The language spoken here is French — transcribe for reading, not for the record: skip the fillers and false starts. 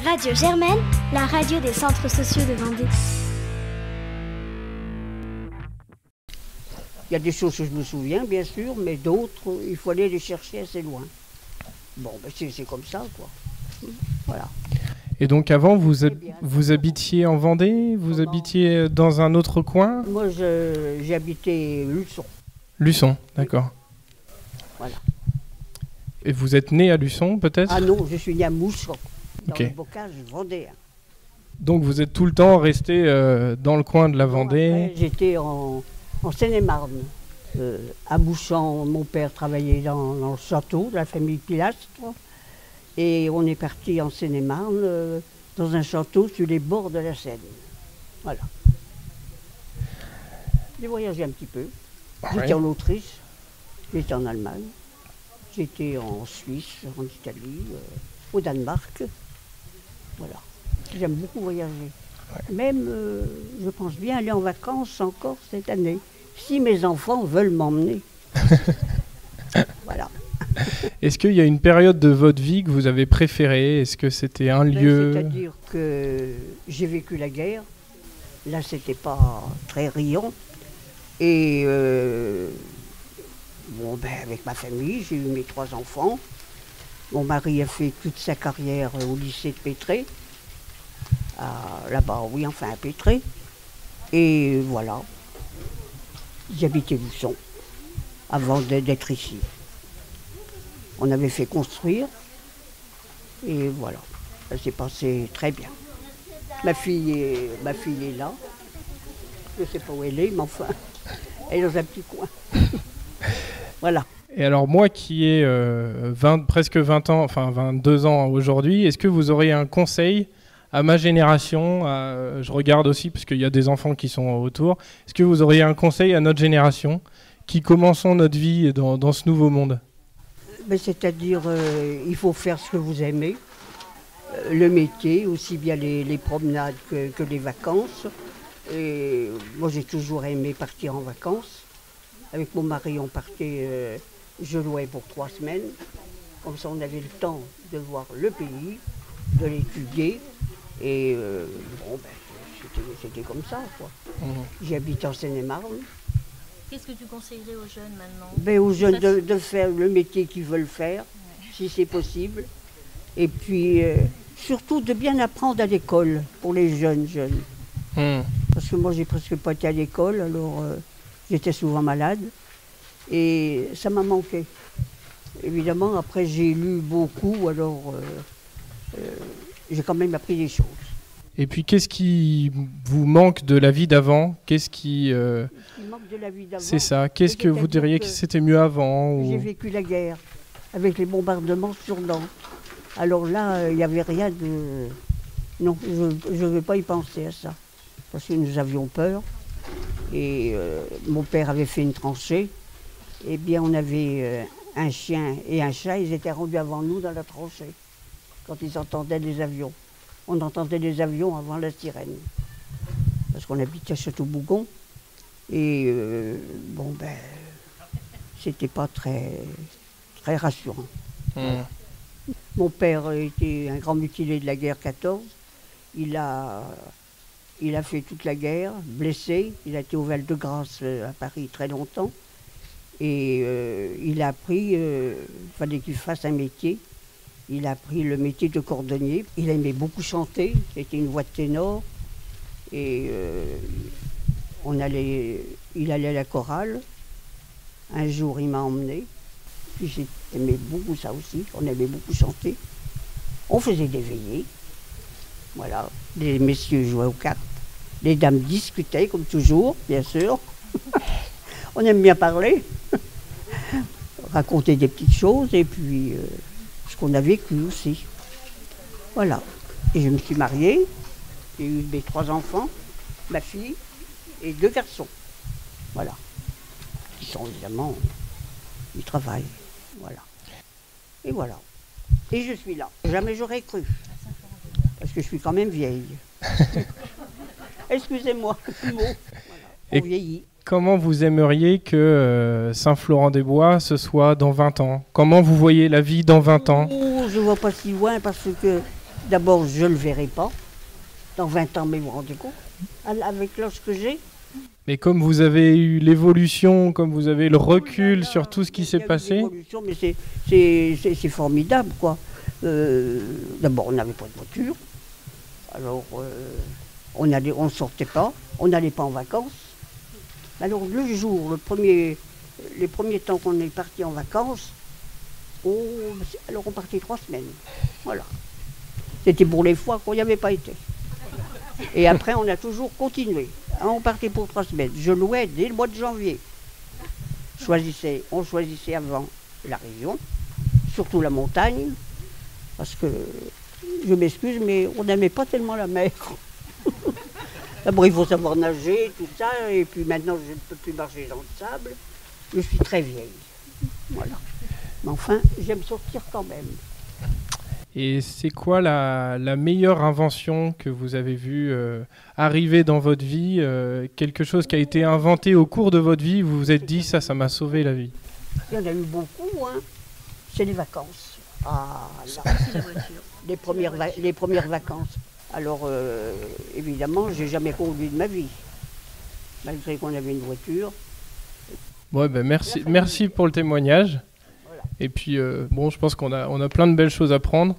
Radio Germaine, la radio des centres sociaux de Vendée. Il y a des choses que je me souviens, bien sûr, mais d'autres, il faut aller les chercher assez loin. Bon, ben c'est comme ça, quoi. Voilà. Et donc avant, vous habitiez en Vendée? Vous habitiez dans un autre coin? Moi, j'ai habité Luçon. Luçon, d'accord. Voilà. Et vous êtes né à Luçon, peut-être? Ah non, je suis né à Mousson, dans Ok. le bocage vendéen. Donc vous êtes tout le temps resté dans le coin de la Vendée? Après, j'étais en Seine-et-Marne. À Bouchon, mon père travaillait dans le château de la famille Pilastre. Et on est parti en Seine-et-Marne, dans un château sur les bords de la Seine. Voilà. J'ai voyagé un petit peu. J'étais en Autriche, j'étais en Allemagne, j'étais en Suisse, en Italie, au Danemark. Voilà. J'aime beaucoup voyager. Ouais. Même, je pense bien aller en vacances encore cette année, si mes enfants veulent m'emmener. Voilà. Est-ce qu'il y a une période de votre vie que vous avez préférée? Est-ce que c'était un lieu? C'est-à-dire que j'ai vécu la guerre. Là, c'était pas très riant. Et bon, ben, avec ma famille, j'ai eu mes 3 enfants. Mon mari a fait toute sa carrière au lycée de Pétré. Là-bas, oui, enfin à Pétré. Et voilà. J'habitais Luçon avant d'être ici. On avait fait construire. Et voilà. Ça s'est passé très bien. Ma fille est là. Je ne sais pas où elle est, mais enfin, elle est dans un petit coin. Voilà. Et alors moi qui ai presque 20 ans, enfin 22 ans aujourd'hui, est-ce que vous auriez un conseil à ma génération, je regarde aussi parce qu'il y a des enfants qui sont autour, est-ce que vous auriez un conseil à notre génération qui commençons notre vie dans ce nouveau monde? C'est-à-dire, il faut faire ce que vous aimez, le métier, aussi bien les promenades que les vacances. Et moi j'ai toujours aimé partir en vacances. Avec mon mari on partait, je louais pour 3 semaines. Comme ça on avait le temps de voir le pays, de l'étudier. Et bon, ben, c'était comme ça, quoi. J'habite en Seine-et-Marne. Qu'est-ce que tu conseillerais aux jeunes maintenant? Ben, aux jeunes de faire le métier qu'ils veulent faire, ouais, si c'est possible. Et puis surtout de bien apprendre à l'école pour les jeunes. Parce que moi j'ai presque pas été à l'école, alors j'étais souvent malade. Et ça m'a manqué. Évidemment, après j'ai lu beaucoup, alors j'ai quand même appris des choses. Et puis qu'est-ce qui vous manque de la vie d'avant? Qu'est-ce qui manque de la vie d'avant? C'est ça. Qu'est-ce que vous diriez que c'était mieux avant ou... J'ai vécu la guerre, avec les bombardements sur Nantes. Alors là, il n'y avait rien de... Non, je ne vais pas y penser à ça. Parce que nous avions peur. Et mon père avait fait une tranchée. Eh bien, on avait un chien et un chat. Ils étaient rendus avant nous dans la tranchée. Quand ils entendaient les avions. On entendait les avions avant la sirène. Parce qu'on habitait à Château-Bougon. Et bon, ben, c'était pas très rassurant. Mon père était un grand mutilé de la guerre 14. Il a fait toute la guerre, blessé. Il a été au Val-de-Grâce à Paris très longtemps. Et il a appris, il fallait qu'il fasse un métier. Il a appris le métier de cordonnier. Il aimait beaucoup chanter, c'était une voix de ténor. Et il allait à la chorale. Un jour, il m'a emmené. Puis j'aimais beaucoup ça aussi, on aimait beaucoup chanter. On faisait des veillées. Voilà, les messieurs jouaient aux cartes. Les dames discutaient, comme toujours, bien sûr. On aime bien parler. Raconter des petites choses et puis ce qu'on a vécu aussi. Voilà. Et je me suis mariée. J'ai eu mes 3 enfants, ma fille et 2 garçons. Voilà. Qui sont évidemment du travail. Voilà. Et voilà. Et je suis là. Jamais j'aurais cru. Parce que je suis quand même vieille. Excusez-moi. Voilà. On vieillit. Comment vous aimeriez que Saint-Florent-des-Bois ce soit dans 20 ans? Comment vous voyez la vie dans 20 ans? Je ne vois pas si loin parce que D'abord, je ne le verrai pas. Dans 20 ans, mais vous vous rendez compte, avec l'âge que j'ai. Mais comme vous avez eu l'évolution, comme vous avez le recul sur tout ce qui s'est Il y a eu passé, l'évolution, mais c'est formidable, quoi. D'abord, on n'avait pas de voiture. Alors, on ne sortait pas, on n'allait pas en vacances. Alors, le jour, les premiers temps qu'on est parti en vacances, alors on partait 3 semaines. Voilà. C'était pour les fois qu'on n'y avait pas été. Et après, on a toujours continué. On partait pour 3 semaines. Je louais dès le mois de janvier. On choisissait avant la région, surtout la montagne, parce que, je m'excuse, mais on n'aimait pas tellement la mer. D'abord, il faut savoir nager, tout ça, et puis maintenant, je ne peux plus marcher dans le sable. Je suis très vieille. Voilà. Mais enfin, j'aime sortir quand même. et c'est quoi la meilleure invention que vous avez vue arriver dans votre vie, quelque chose qui a été inventé au cours de votre vie, vous vous êtes dit ça m'a sauvé la vie? Il y en a eu beaucoup, hein. C'est les vacances. Ah, là. La voiture. Les premières vacances. Alors, évidemment, j'ai jamais conduit de ma vie, malgré qu'on avait une voiture. Ouais, ben merci pour le témoignage. Voilà. Et puis bon, je pense qu'on a plein de belles choses à prendre.